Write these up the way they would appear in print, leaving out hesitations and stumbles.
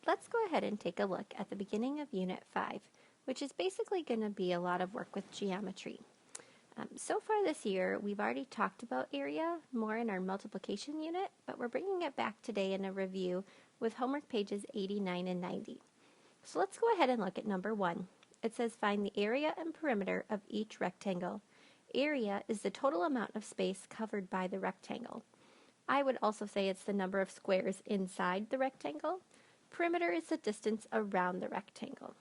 let's go ahead and take a look at the beginning of Unit 5, which is basically going to be a lot of work with geometry. So far this year, we've already talked about area more in our multiplication unit, but we're bringing it back today in a review with homework pages 89 and 90. So let's go ahead and look at number 1. It says find the area and perimeter of each rectangle. Area is the total amount of space covered by the rectangle. I would also say it's the number of squares inside the rectangle. Perimeter is the distance around the rectangle.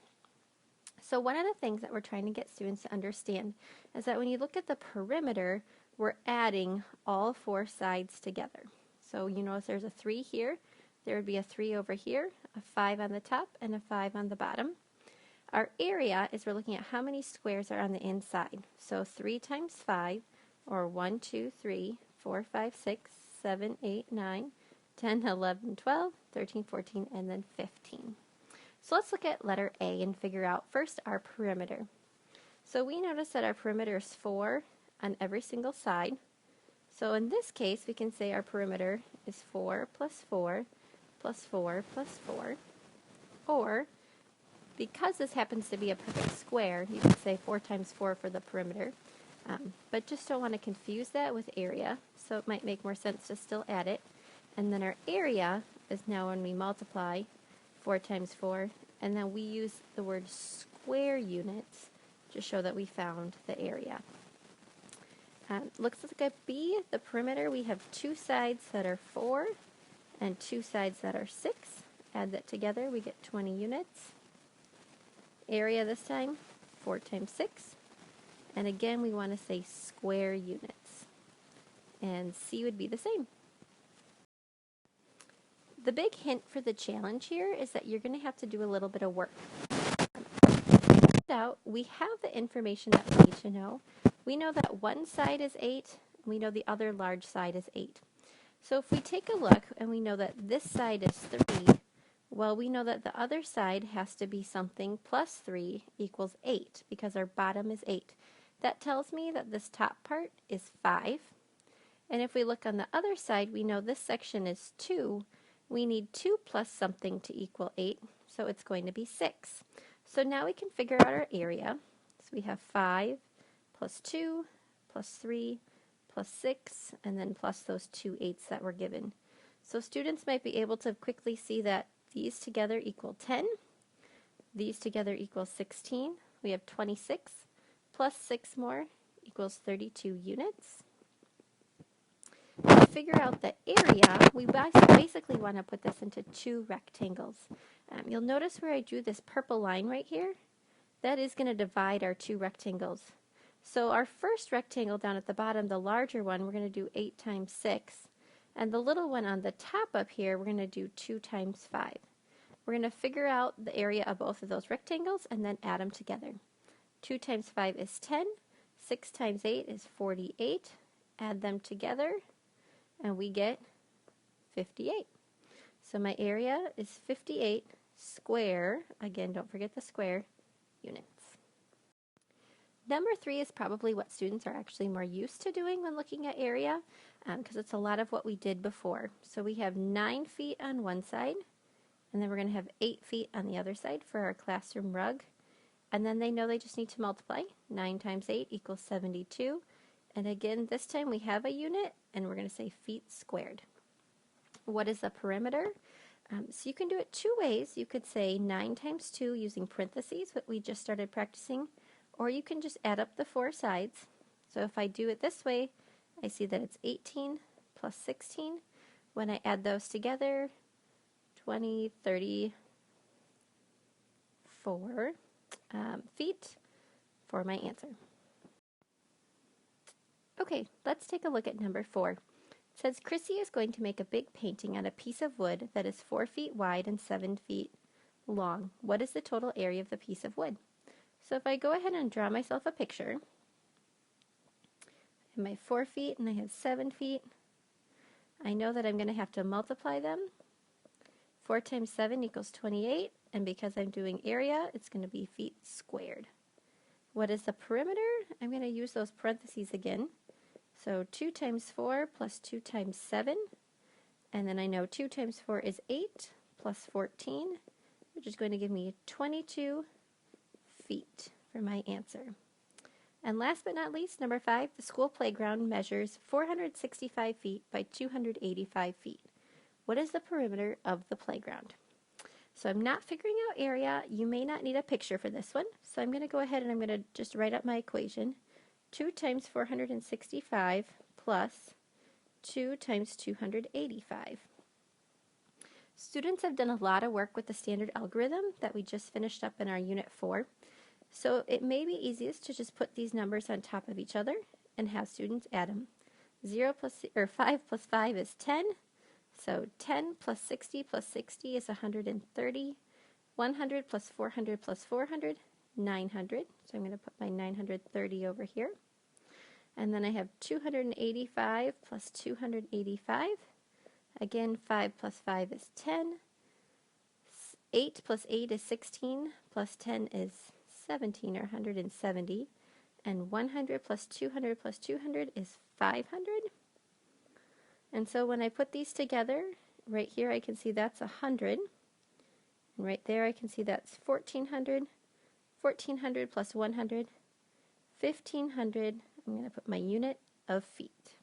So one of the things that we're trying to get students to understand is that when you look at the perimeter, we're adding all four sides together. So you notice there's a 3 here, there would be a 3 over here, a 5 on the top, and a 5 on the bottom. Our area is we're looking at how many squares are on the inside. So 3 times 5, or 1, 2, 3, 4, 5, 6, 7, 8, 9, 10, 11, 12, 13, 14, and then 15. So let's look at letter A and figure out first our perimeter. So we notice that our perimeter is 4 on every single side. So in this case, we can say our perimeter is 4 plus 4 plus 4 plus 4. Or, because this happens to be a perfect square, you can say 4 times 4 for the perimeter. But just don't want to confuse that with area, so it might make more sense to still add it. And then our area is now when we multiply 4 times 4, and then we use the word square units to show that we found the area. Looks like at B, the perimeter, we have 2 sides that are 4 and 2 sides that are 6. Add that together, we get 20 units. Area this time, 4 times 6. And again, we want to say square units. And C would be the same. The big hint for the challenge here is that you're going to have to do a little bit of work. We have the information that we need to know. We know that one side is 8, and we know the other large side is 8. So if we take a look and we know that this side is 3, well, we know that the other side has to be something plus 3 equals 8, because our bottom is 8. That tells me that this top part is 5. And if we look on the other side, we know this section is 2. We need 2 plus something to equal 8, so it's going to be 6. So now we can figure out our area. So we have 5 plus 2 plus 3 plus 6, and then plus those 2 8s that were given. So students might be able to quickly see that these together equal 10. These together equal 16. We have 26 plus 6 more equals 32 units. To figure out the area, we basically want to put this into 2 rectangles. You'll notice where I drew this purple line right here. That is going to divide our 2 rectangles. So our first rectangle down at the bottom, the larger one, we're going to do 8 times 6. And the little one on the top up here, we're going to do 2 times 5. We're going to figure out the area of both of those rectangles and then add them together. 2 times 5 is 10. 6 times 8 is 48. Add them together, and we get 58. So my area is 58 square, again, don't forget the square, units. Number 3 is probably what students are actually more used to doing when looking at area, because it's a lot of what we did before. So we have 9 feet on one side, and then we're going to have 8 feet on the other side for our classroom rug. And then they know they just need to multiply. 9 times 8 equals 72. And again, this time we have a unit, and we're going to say feet squared. What is the perimeter? So you can do it 2 ways. You could say 9 times 2 using parentheses, what we just started practicing, or you can just add up the 4 sides. So if I do it this way, I see that it's 18 plus 16. When I add those together, 20, 34 feet for my answer. Okay, let's take a look at number 4. It says Chrissy is going to make a big painting on a piece of wood that is 4 feet wide and 7 feet long. What is the total area of the piece of wood? So if I go ahead and draw myself a picture, I have my 4 feet and I have 7 feet. I know that I'm going to have to multiply them. 4 times 7 equals 28, and because I'm doing area, it's going to be feet squared. What is the perimeter? I'm going to use those parentheses again. So 2 times 4 plus 2 times 7, and then I know 2 times 4 is 8, plus 14 which is going to give me 22 feet for my answer. And last but not least, number 5, the school playground measures 465 feet by 285 feet. What is the perimeter of the playground? So I'm not figuring out area. You may not need a picture for this one. So I'm going to go ahead and I'm going to just write up my equation. 2 times 465 plus 2 times 285. Students have done a lot of work with the standard algorithm that we just finished up in our Unit 4. So it may be easiest to just put these numbers on top of each other and have students add them. 5 plus 5 is 10. So 10 plus 60 is 130. 100 plus 400 plus 400, 900. So I'm going to put my 930 over here. And then I have 285 plus 285. Again, 5 plus 5 is 10. 8 plus 8 is 16, plus 10 is 17, or 170. And 100 plus 200 is 500. And so when I put these together, right here I can see that's 100. And right there I can see that's 1400. 1400 plus 100, 1500. I'm going to put my unit of feet.